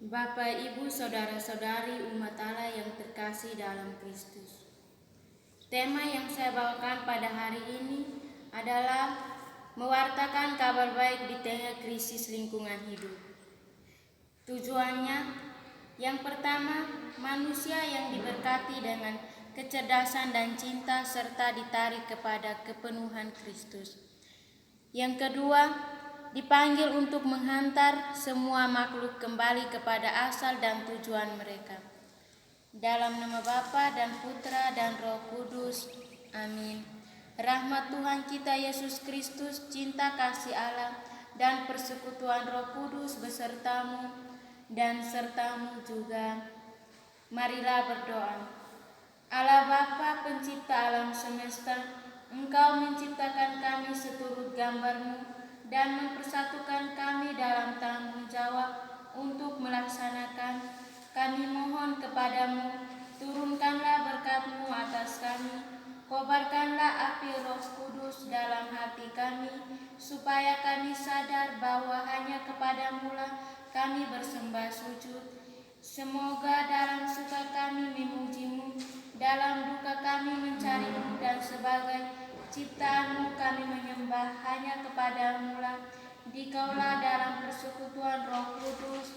Bapak, Ibu, Saudara-saudari umat Allah yang terkasih dalam Kristus. Tema yang saya bawakan pada hari ini adalah mewartakan kabar baik di tengah krisis lingkungan hidup. Tujuannya, yang pertama, manusia yang diberkati dengan kecerdasan dan cinta serta ditarik kepada kepenuhan Kristus. Yang kedua, dipanggil untuk menghantar semua makhluk kembali kepada asal dan tujuan mereka. Dalam nama Bapa dan Putra dan Roh Kudus. Amin. Rahmat Tuhan kita Yesus Kristus, cinta kasih Allah, dan persekutuan Roh Kudus besertamu dan sertamu juga. Marilah berdoa. Allah Bapa pencipta alam semesta, Engkau menciptakan kami seturut gambar-Mu dan mempersatukan kami dalam tanggung jawab untuk melaksanakan. Kami mohon kepadamu, turunkanlah berkat-Mu atas kami, kobarkanlah api Roh Kudus dalam hati kami, supaya kami sadar bahwa hanya kepadamu lah kami bersembah sujud. Semoga dalam suka kami memuji-Mu, dalam duka kami mencari-Mu, dan sebagai ciptaan-Mu kami menyembah hanya kepadamu lah. Dikaulah dalam persekutuan Roh Kudus,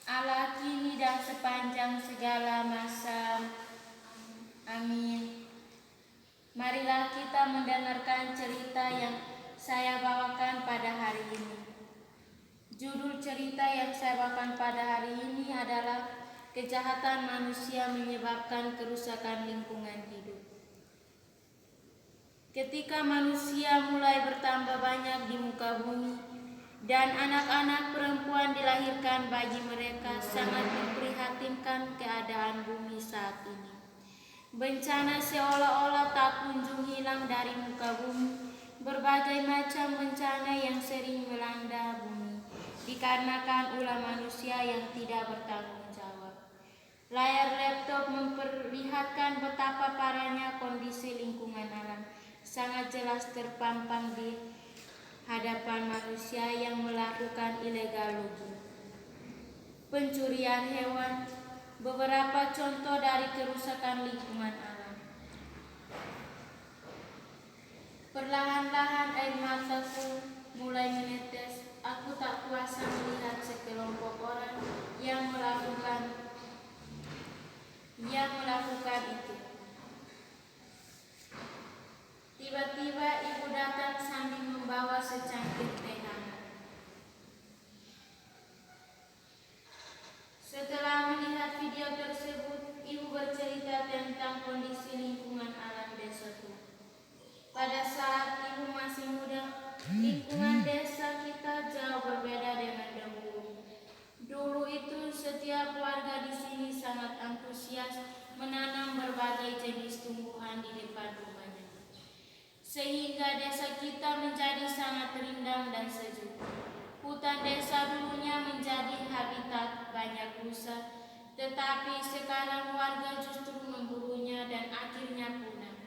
Allah kini dan sepanjang segala masa. Amin. Marilah kita mendengarkan cerita yang saya bawakan pada hari ini. Judul cerita yang saya bawakan pada hari ini adalah kejahatan manusia menyebabkan kerusakan lingkungan hidup. Ketika manusia mulai bertambah banyak di muka bumi dan anak-anak perempuan dilahirkan bagi mereka, sangat memprihatinkan keadaan bumi saat ini. Bencana seolah-olah tak kunjung hilang dari muka bumi. Berbagai macam bencana yang sering melanda bumi dikarenakan ulah manusia yang tidak bertanggung jawab. Layar laptop memperlihatkan betapa parahnya kondisi lingkungan alam, sangat jelas terpampang di hadapan manusia yang melakukan illegal logging, pencurian hewan, beberapa contoh dari kerusakan lingkungan alam. Perlahan-lahan air mataku mulai menetes. Aku tak kuasa melihat sekelompok orang yang melakukan itu. Tiba-tiba ibu datang sambil membawa secangkir teh hangat. Setelah melihat video tersebut, ibu bercerita tentang kondisi lingkungan alam desaku. Pada saat ibu masih muda, lingkungan desa kita jauh berbeda dengan dahulu. Dulu itu setiap warga di sini sangat antusias menanam berbagai jenis tumbuhan di depan rumahnya, sehingga desa kita menjadi sangat rindang dan sejuk. Hutan desa dulunya menjadi habitat banyak rusa, tetapi sekarang warga justru memburunya dan akhirnya punah.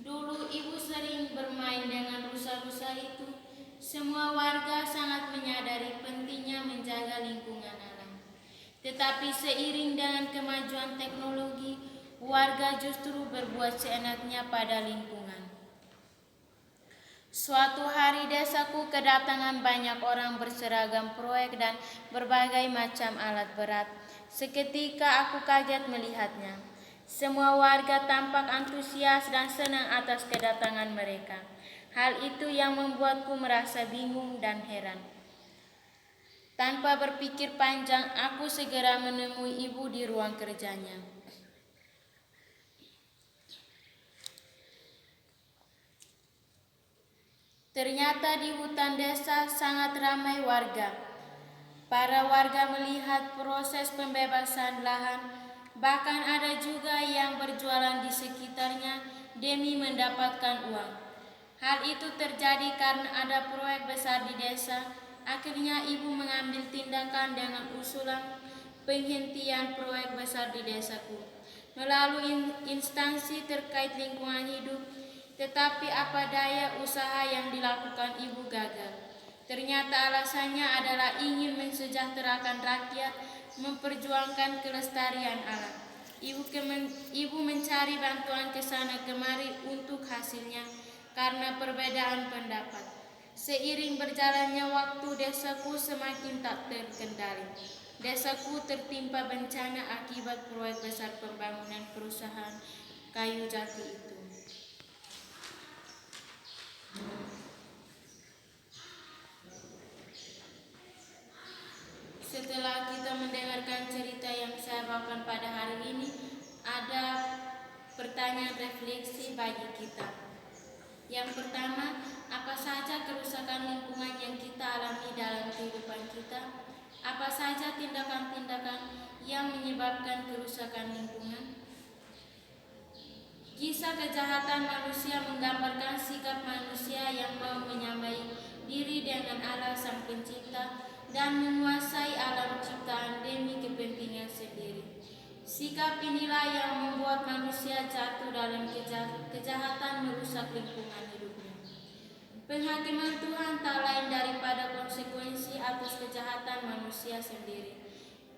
Dulu ibu sering bermain dengan rusa-rusa itu. Semua warga sangat menyadari pentingnya menjaga lingkungan alam. Tetapi seiring dengan kemajuan teknologi, warga justru berbuat seenaknya pada lingkungan. Suatu hari desaku kedatangan banyak orang berseragam proyek dan berbagai macam alat berat. Seketika aku kaget melihatnya. Semua warga tampak antusias dan senang atas kedatangan mereka. Hal itu yang membuatku merasa bingung dan heran. Tanpa berpikir panjang, aku segera menemui ibu di ruang kerjanya. Ternyata di hutan desa sangat ramai warga. Para warga melihat proses pembebasan lahan. Bahkan ada juga yang berjualan di sekitarnya demi mendapatkan uang. Hal itu terjadi karena ada proyek besar di desa. Akhirnya ibu mengambil tindakan dengan usulan penghentian proyek besar di desaku melalui instansi terkait lingkungan hidup. Tetapi apa daya, usaha yang dilakukan ibu gagal. Ternyata alasannya adalah ingin mensejahterakan rakyat, memperjuangkan kelestarian alam. Ibu mencari bantuan ke sana kemari untuk hasilnya karena perbedaan pendapat. Seiring berjalannya waktu, desaku semakin tak terkendali. Desaku tertimpa bencana akibat proyek besar pembangunan perusahaan kayu jati itu. Setelah kita mendengarkan cerita yang saya bawakan pada hari ini, ada pertanyaan refleksi bagi kita. Yang pertama, apa saja kerusakan lingkungan yang kita alami dalam kehidupan kita? Apa saja tindakan-tindakan yang menyebabkan kerusakan lingkungan? Kisah kejahatan manusia menggambarkan sikap manusia yang mau menyamai diri dengan Allah Sang Pencipta dan menguasai alam ciptaan demi kepentingan sendiri. Sikap inilah yang membuat manusia jatuh dalam kejahatan merusak lingkungan hidupnya. Penghakiman Tuhan tak lain daripada konsekuensi atas kejahatan manusia sendiri.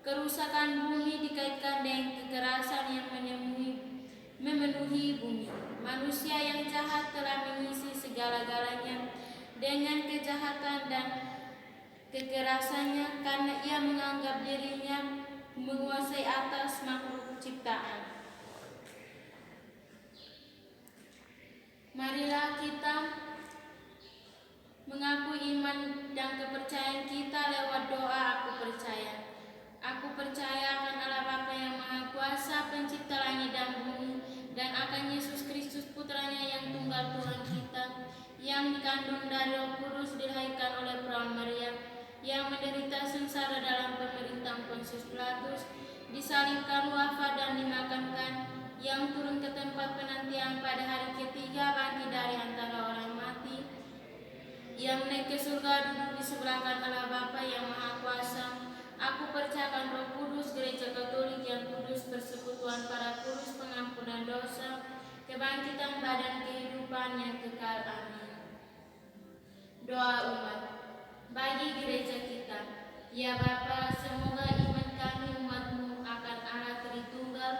Kerusakan bumi dikaitkan dengan kekerasan yang memenuhi bumi. Manusia yang jahat telah mengisi segala-galanya dengan kejahatan dan kekerasannya karena ia menganggap dirinya menguasai atas makhluk ciptaan. Marilah kita mengaku iman dan kepercayaan kita lewat doa aku percaya. Aku percaya akan Allah Bapa yang Maha Kuasa, Pencipta langit dan bumi, dan akan Yesus Kristus Putranya yang tunggal Tuhan kita, yang dikandung dari Roh Kudus, dilahirkan oleh Perawan Maria, yang menderita sengsara dalam pemerintahan Pontius Pilatus, disalibkan, wafat dan dimakamkan, yang turun ke tempat penantian pada hari ketiga, bangkit dari antara orang mati, yang naik ke surga, duduk di sebelah kanan Allah Bapa yang Maha Kuasa. Aku percayakan Roh Kudus, Gereja Katolik yang kudus, persekutuan para kudus, pengampunan dosa, kebangkitan badan, kehidupan yang kekal. Amin. Doa umat. Bagi gereja kita, ya Bapa, semoga iman kami umat-Mu akan Allah Tritunggal,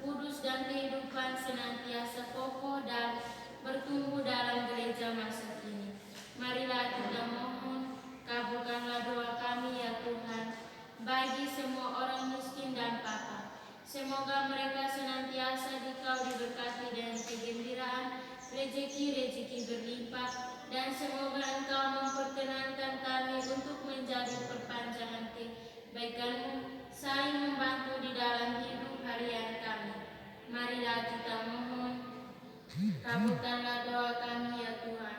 kudus dan kehidupan senantiasa kokoh dan bertumbuh dalam gereja masa kini. Marilah kita mohon, kabulkanlah doa kami ya Tuhan, bagi semua orang miskin dan papa. Semoga mereka senantiasa Dikau diberkati dengan kegembiraan, rezeki-rezeki berlimpah, dan semoga Engkau memperkenankan kami untuk menjadi perpanjangan kebaikan-Mu, saling membantu di dalam hidup harian kami. Marilah kita mohon, kabulkanlah doa kami ya Tuhan,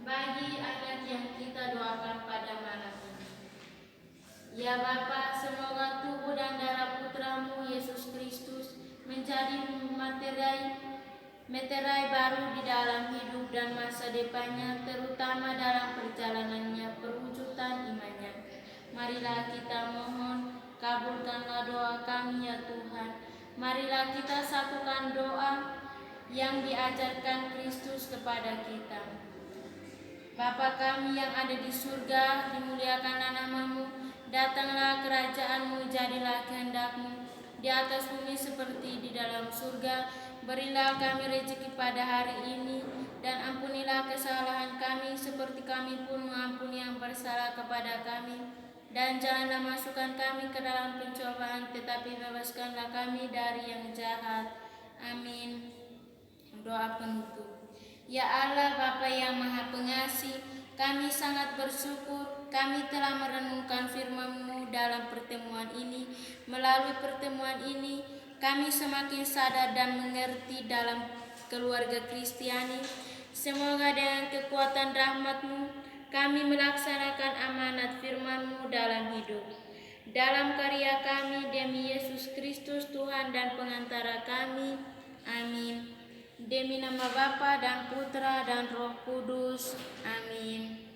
bagi anak yang kita doakan pada malam ini. Ya Bapa, semoga tubuh dan darah Putra-Mu Yesus Kristus menjadi meterai baru di dalam hidup dan masa depannya, terutama dalam perjalanannya perwujudan imannya. Marilah kita mohon, kabulkanlah doa kami ya Tuhan. Marilah kita satukan doa yang diajarkan Kristus kepada kita. Bapa kami yang ada di surga, dimuliakanlah nama-Mu, datanglah kerajaan-Mu, jadilah kehendak-Mu di atas bumi seperti di dalam surga. Berilah kami rezeki pada hari ini, dan ampunilah kesalahan kami seperti kami pun mengampuni yang bersalah kepada kami. Dan janganlah masukkan kami ke dalam pencobaan, tetapi bebaskanlah kami dari yang jahat. Amin. Doa penutup. Ya Allah Bapa yang Maha Pengasih, kami sangat bersyukur kami telah merenungkan firman-Mu dalam pertemuan ini. Melalui pertemuan ini, kami semakin sadar dan mengerti dalam keluarga Kristiani. Semoga dengan kekuatan rahmat-Mu, kami melaksanakan amanat firman-Mu dalam hidup. Dalam karya kami demi Yesus Kristus Tuhan dan pengantara kami. Amin. Demi nama Bapa dan Putra dan Roh Kudus. Amin.